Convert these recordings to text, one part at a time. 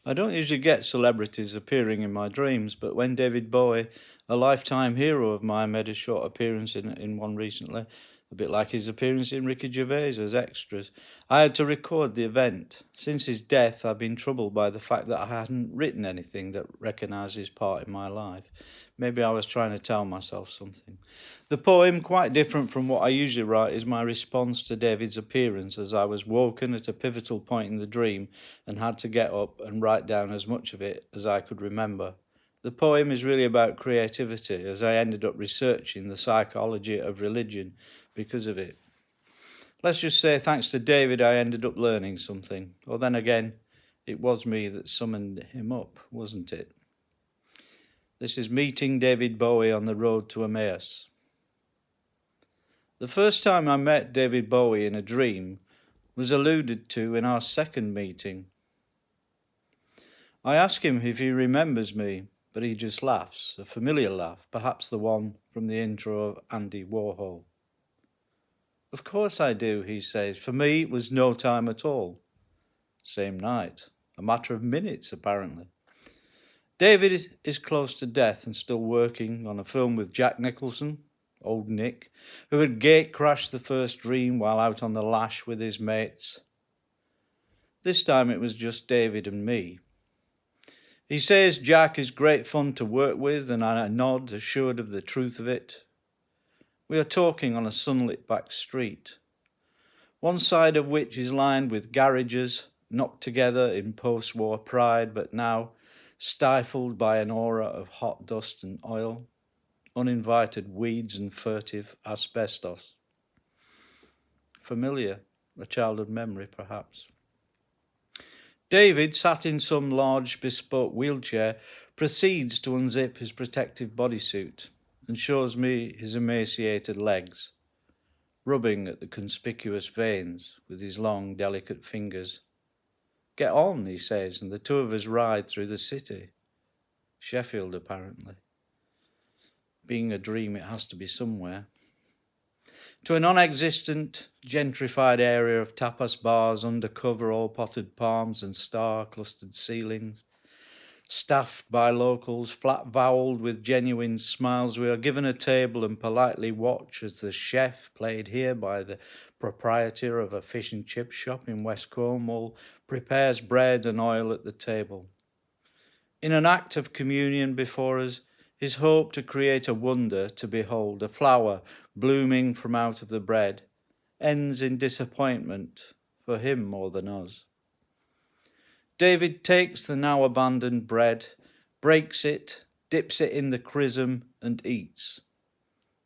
I don't usually get celebrities appearing in my dreams, but when David Bowie, a lifetime hero of mine, made a short appearance in one recently, a bit like his appearance in Ricky Gervais as extras, I had to record the event. Since his death, I've been troubled by the fact that I hadn't written anything that recognised his part in my life. Maybe I was trying to tell myself something. The poem, quite different from what I usually write, is my response to David's appearance as I was woken at a pivotal point in the dream and had to get up and write down as much of it as I could remember. The poem is really about creativity, as I ended up researching the psychology of religion because of it. Let's just say, thanks to David, I ended up learning something. Or then again, it was me that summoned him up, wasn't it? This is meeting David Bowie on the road to EMMAUS. The first time I met David Bowie in a dream was alluded to in our second meeting. I ask him if he remembers me, but he just laughs, a familiar laugh, perhaps the one from the intro of Andy Warhol. Of course I do, he says. For me, it was no time at all. Same night, a matter of minutes, apparently. David is close to death and still working on a film with Jack Nicholson, old Nick, who had gate-crashed the first dream while out on the lash with his mates. This time it was just David and me. He says Jack is great fun to work with, and I nod, assured of the truth of it. We are talking on a sunlit back street, one side of which is lined with garages, knocked together in post-war pride, but now stifled by an aura of hot dust and oil, uninvited weeds and furtive asbestos. Familiar, a childhood memory perhaps. David, sat in some large bespoke wheelchair, proceeds to unzip his protective bodysuit and shows me his emaciated legs, rubbing at the conspicuous veins with his long, delicate fingers. Get on, he says, and the two of us ride through the city. Sheffield, apparently. Being a dream, it has to be somewhere. To a non-existent, gentrified area of tapas bars, undercover all potted palms and star-clustered ceilings. Staffed by locals, flat-voweled with genuine smiles, we are given a table and politely watch as the chef, played here by the proprietor of a fish and chip shop in West Cornwall, prepares bread and oil at the table. In an act of communion before us, his hope to create a wonder to behold, a flower blooming from out of the bread, ends in disappointment for him more than us. David takes the now abandoned bread, breaks it, dips it in the chrism and eats,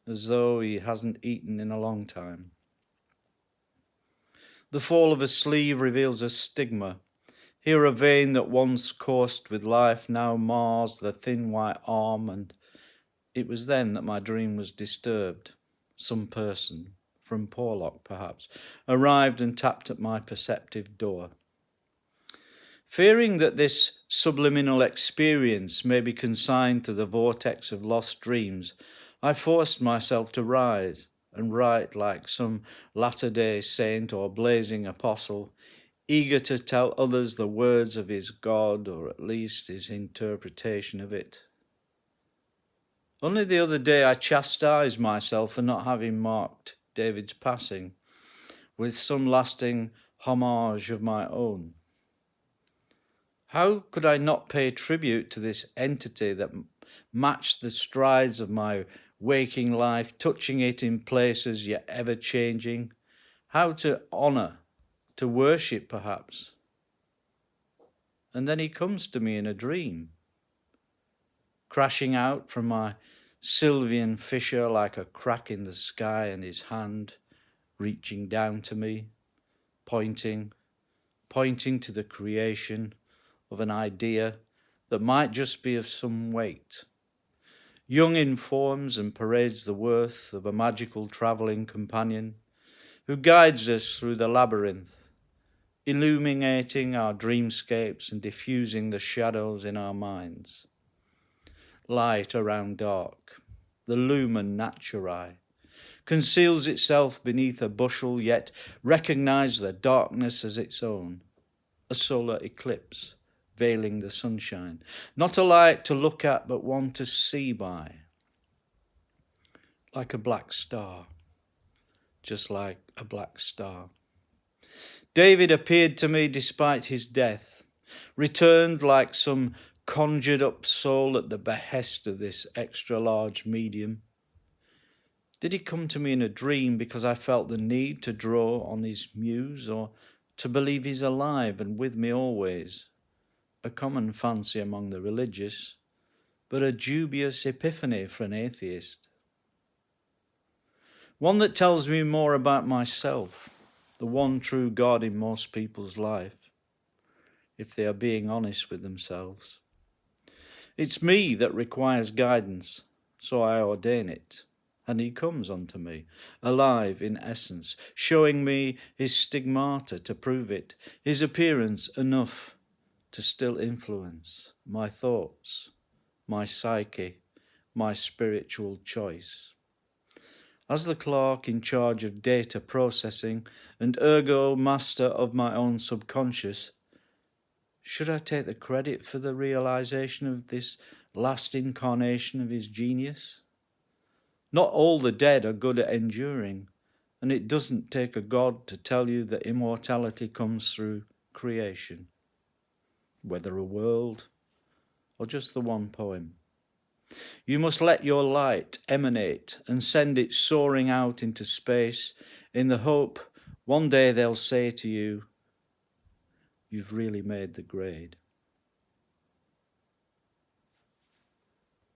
as though he hasn't eaten in a long time. The fall of a sleeve reveals a stigma. Here a vein that once coursed with life now mars the thin white arm, and it was then that my dream was disturbed. Some person, from Porlock perhaps, arrived and tapped at my perceptive door. Fearing that this subliminal experience may be consigned to the vortex of lost dreams, I forced myself to rise and write like some latter-day saint or blazing apostle, eager to tell others the words of his God, or at least his interpretation of it. Only the other day I chastised myself for not having marked David's passing with some lasting homage of my own. How could I not pay tribute to this entity that matched the strides of my waking life, touching it in places yet ever-changing? How to honour, to worship perhaps? And then he comes to me in a dream, crashing out from my sylvan fissure like a crack in the sky, and his hand reaching down to me, pointing to the creation of an idea that might just be of some weight. Jung informs and parades the worth of a magical travelling companion who guides us through the labyrinth, illuminating our dreamscapes and diffusing the shadows in our minds. Light around dark, the lumen naturae, conceals itself beneath a bushel, yet recognise the darkness as its own, a solar eclipse, veiling the sunshine. Not a light to look at, but one to see by. Like a black star. Just like a black star. David appeared to me despite his death, returned like some conjured up soul at the behest of this extra large medium. Did he come to me in a dream because I felt the need to draw on his muse, or to believe he's alive and with me always? A common fancy among the religious, but a dubious epiphany for an atheist. One that tells me more about myself, the one true God in most people's life, if they are being honest with themselves. It's me that requires guidance, so I ordain it, and he comes unto me, alive in essence, showing me his stigmata to prove it, his appearance enough to still influence my thoughts, my psyche, my spiritual choice. As the clerk in charge of data processing and ergo master of my own subconscious, should I take the credit for the realization of this last incarnation of his genius? Not all the dead are good at enduring, and it doesn't take a God to tell you that immortality comes through creation, whether a world or just the one poem. You must let your light emanate and send it soaring out into space in the hope one day they'll say to you, you've really made the grade.